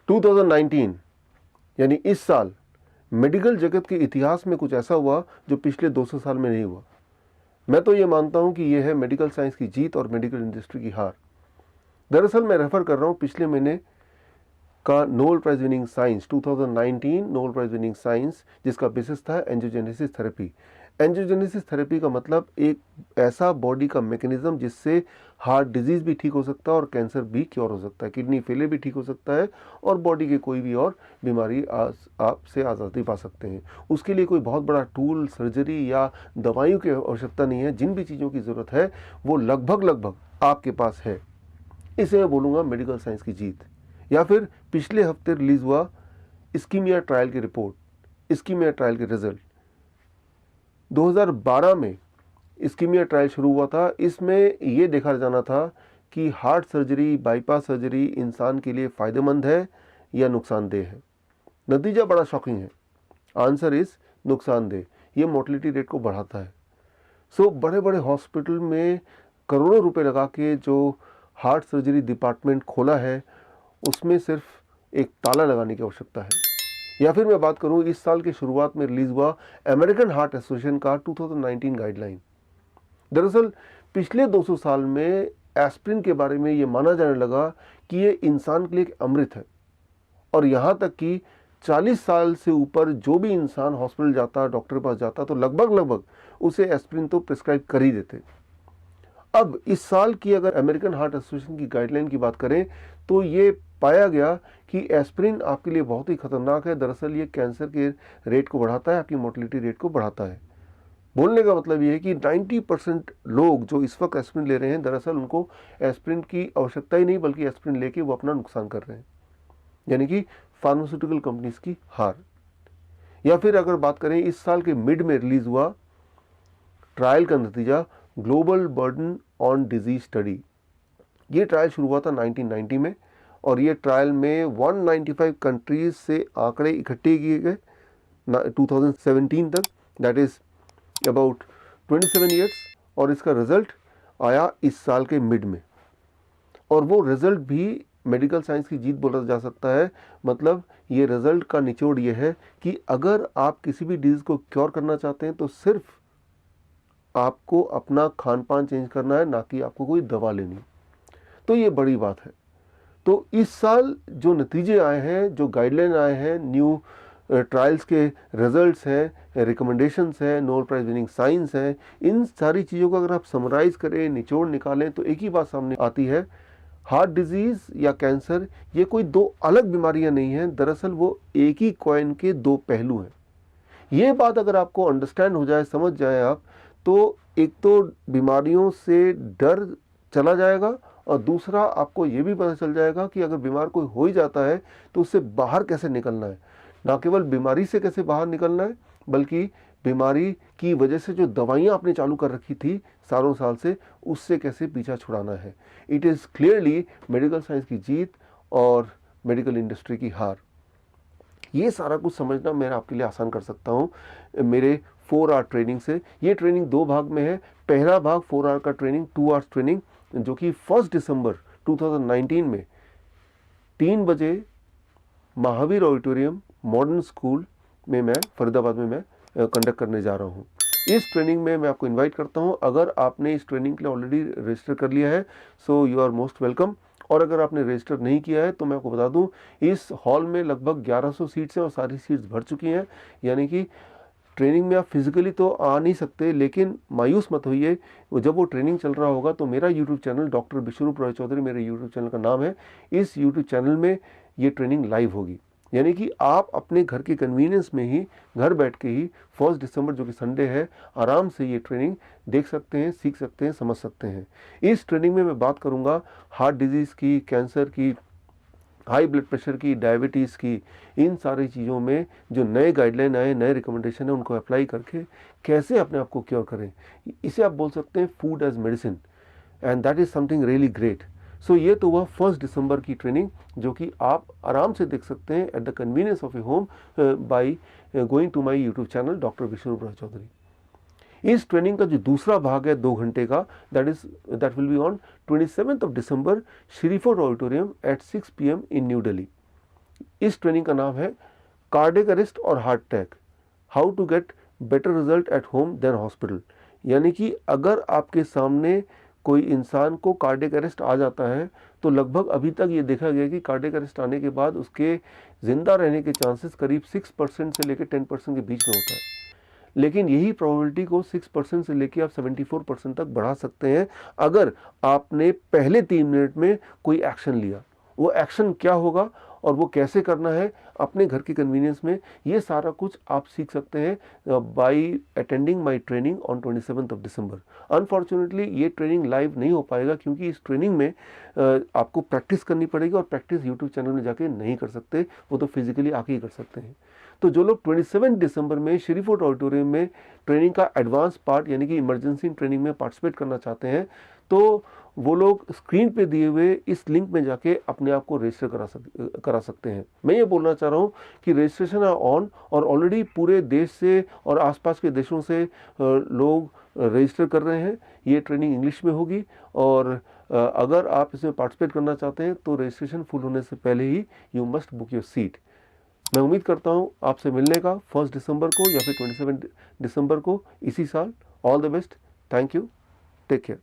2019 यानी इस साल मेडिकल जगत के इतिहास में कुछ ऐसा हुआ जो पिछले 200 साल में नहीं हुआ। मैं तो ये मानता हूँ कि यह है मेडिकल साइंस की जीत और मेडिकल इंडस्ट्री की हार। दरअसल मैं रेफर कर रहा हूँ पिछले महीने का Nobel prize winning science 2019 Nobel prize winning science, जिसका बेसिस था एंजियोजेनेसिस थेरेपी। एंजियोजेनेसिस थेरेपी का मतलब एक ऐसा बॉडी का मैकेनिज्म जिससे हार्ट डिजीज भी ठीक हो सकता है और कैंसर भी क्योर हो सकता है, किडनी फेलियर भी ठीक हो सकता है और बॉडी के कोई भी और बीमारी आपसे आज़ादी पा सकते हैं। उसके लिए कोई बहुत बड़ा टूल, सर्जरी या दवाइयों की आवश्यकता नहीं है। जिन भी चीज़ों की ज़रूरत है वो लगभग आपके पास है। इसे मैं बोलूँगा मेडिकल साइंस की जीत। या फिर पिछले हफ्ते रिलीज हुआ इस्कीमिया ट्रायल की रिपोर्ट, इस्कीमिया ट्रायल के रिजल्ट। 2012 में इस्कीमिया ट्रायल शुरू हुआ था। इसमें यह देखा जाना था कि हार्ट सर्जरी, बाईपास सर्जरी इंसान के लिए फ़ायदेमंद है या नुकसानदेह है। नतीजा बड़ा शॉकिंग है। आंसर इज नुकसानदेह। ये मोर्टलिटी रेट को बढ़ाता है। सो बड़े बड़े हॉस्पिटल में करोड़ों रुपए लगा के जो हार्ट सर्जरी डिपार्टमेंट खोला है उसमें सिर्फ एक ताला लगाने की आवश्यकता है। या फिर मैं बात करूं इस साल की शुरुआत में रिलीज हुआ अमेरिकन हार्ट एसोसिएशन का 2019 गाइडलाइन। दरअसल पिछले 200 साल में एस्प्रिन के बारे में ये माना जाने लगा कि ये इंसान के लिए एक अमृत है और यहाँ तक कि 40 साल से ऊपर जो भी इंसान हॉस्पिटल जाता, डॉक्टर के पास जाता तो लगभग उसे एस्प्रिन तो प्रिस्क्राइब कर ही देते। अब इस साल की अगर अमेरिकन हार्ट एसोसिएशन की गाइडलाइन की बात करें तो ये पाया गया कि एस्प्रिन आपके लिए बहुत ही खतरनाक है। दरअसल ये कैंसर के रेट को बढ़ाता है, आपकी मोर्टलिटी रेट को बढ़ाता है। बोलने का मतलब ये है कि 90% लोग जो इस वक्त एस्प्रिन ले रहे हैं दरअसल उनको एस्प्रिन की आवश्यकता ही नहीं, बल्कि एस्प्रिन लेके वो अपना नुकसान कर रहे हैं, यानी कि फार्मास्यूटिकल कंपनीज की हार। या फिर अगर बात करें इस साल के मिड में रिलीज हुआ ट्रायल का नतीजा, global burden on disease study. ये ट्रायल शुरू हुआ था 1990 में और ये ट्रायल में 195 कंट्रीज से आंकड़े इकट्ठे किए गए 2017 तक, दैट इज अबाउट 27 ईयर्स। और इसका रिजल्ट आया इस साल के मिड में और वो रिजल्ट भी मेडिकल साइंस की जीत बोला जा सकता है। मतलब ये रिजल्ट का निचोड़ ये है कि अगर आप किसी भी डिजीज को क्योर करना चाहते हैं तो सिर्फ आपको अपना खान पान चेंज करना है, ना कि आपको कोई दवा लेनी। तो ये बड़ी बात है। तो इस साल जो नतीजे आए हैं, जो गाइडलाइन आए हैं, न्यू ट्रायल्स के रिजल्ट्स हैं, रिकमेंडेशंस हैं, नोबेल प्राइज विनिंग साइंस हैं, इन सारी चीज़ों को अगर आप समराइज करें, निचोड़ निकालें तो एक ही बात सामने आती है, हार्ट डिजीज़ या कैंसर ये कोई दो अलग बीमारियां नहीं हैं, दरअसल वो एक ही कॉइन के दो पहलू हैं। ये बात अगर आपको अंडरस्टैंड हो जाए, समझ जाए आप, तो एक तो बीमारियों से डर चला जाएगा और दूसरा आपको ये भी पता चल जाएगा कि अगर बीमार कोई हो ही जाता है तो उससे बाहर कैसे निकलना है। ना केवल बीमारी से कैसे बाहर निकलना है, बल्कि बीमारी की वजह से जो दवाइयाँ आपने चालू कर रखी थी सालों साल से, उससे कैसे पीछा छुड़ाना है। It is clearly medical science की जीत और मेडिकल इंडस्ट्री की हार। ये सारा कुछ समझना मैं आपके लिए आसान कर सकता हूँ मेरे 4 आवर ट्रेनिंग से। ये ट्रेनिंग 2 भाग में है। पहला भाग 4 आवर का ट्रेनिंग, 2 आवर्स ट्रेनिंग, जो कि 1 दिसंबर 2019 में 3 बजे महावीर ऑडिटोरियम मॉडर्न स्कूल में मैं फरीदाबाद में मैं कंडक्ट करने जा रहा हूँ। इस ट्रेनिंग में मैं आपको इनवाइट करता हूँ। अगर आपने इस ट्रेनिंग के लिए ऑलरेडी रजिस्टर कर लिया है so you are most welcome, और अगर आपने रजिस्टर नहीं किया है तो मैं आपको बता दूं इस हॉल में लगभग 1100 सीट्स हैं और सारी सीट्स भर चुकी हैं। यानी कि ट्रेनिंग में आप फिजिकली तो आ नहीं सकते, लेकिन मायूस मत होइए, जब वो ट्रेनिंग चल रहा होगा तो मेरा YouTube channel doctor Vishwaroop Roy Chaudhary मेरे यूट्यूब चैनल का नाम है, इस यूट्यूब चैनल में ये ट्रेनिंग लाइव होगी। यानी कि आप अपने घर के कन्वीनियंस में ही, घर बैठ के ही 1 दिसंबर जो कि संडे है, आराम से ये ट्रेनिंग देख सकते हैं, सीख सकते हैं, समझ सकते हैं। इस ट्रेनिंग में मैं बात करूंगा हार्ट डिजीज़ की, कैंसर की, हाई ब्लड प्रेशर की, डायबिटीज़ की, इन सारी चीज़ों में जो नए गाइडलाइन आए, नए रिकमेंडेशन है, उनको अप्लाई करके कैसे अपने आप को क्योर करें। इसे आप बोल सकते हैं food as medicine, and that is something really great. So ये तो हुआ 1 दिसंबर की ट्रेनिंग, जो कि आप आराम से देख सकते हैं at the convenience of a home by going to my YouTube channel doctor Vishwaroop Roy Chowdhury. इस ट्रेनिंग का जो दूसरा भाग है 2 घंटे का, that will be on 27 December Siri Fort auditorium at 6 PM in new Delhi. इस ट्रेनिंग का नाम है कार्डियक अरेस्ट और heart attack, how to get better result at home than hospital. यानी कि अगर आपके सामने कोई इंसान को कार्डियक अरेस्ट आ जाता है तो लगभग अभी तक ये देखा गया कि कार्डियक अरेस्ट आने के बाद उसके ज़िंदा रहने के चांसेस करीब 6% से लेकर 10% के बीच में होता है, लेकिन यही प्रोबेबिलिटी को 6% से लेकर आप 74% तक बढ़ा सकते हैं अगर आपने पहले 3 मिनट में कोई एक्शन लिया। वो एक्शन क्या होगा और वो कैसे करना है अपने घर की कन्वीनियंस में, ये सारा कुछ आप सीख सकते हैं by attending my training on 27 दिसंबर। अनफॉर्चुनेटली ये ट्रेनिंग लाइव नहीं हो पाएगा क्योंकि इस ट्रेनिंग में आपको प्रैक्टिस करनी पड़ेगी और प्रैक्टिस यूट्यूब चैनल में जाके नहीं कर सकते, वो तो फिजिकली आके ही कर सकते हैं। तो जो लोग 27 दिसंबर में श्री फोर्ट ऑडिटोरियम में ट्रेनिंग का एडवांस पार्ट यानी कि इमरजेंसी ट्रेनिंग में पार्टिसिपेट करना चाहते हैं तो वो लोग स्क्रीन पे दिए हुए इस लिंक में जाके अपने आप को रजिस्टर करा सकते हैं। मैं ये बोलना चाह रहा हूँ कि रजिस्ट्रेशन है ऑन और ऑलरेडी पूरे देश से और आसपास के देशों से लोग रजिस्टर कर रहे हैं। ये ट्रेनिंग इंग्लिश में होगी और अगर आप इसमें पार्टिसिपेट करना चाहते हैं तो रजिस्ट्रेशन फुल होने से पहले ही you must book your seat. मैं उम्मीद करता हूँ आपसे मिलने का 1 दिसंबर को या फिर 27 दिसंबर को इसी साल। All the best, thank you, take care.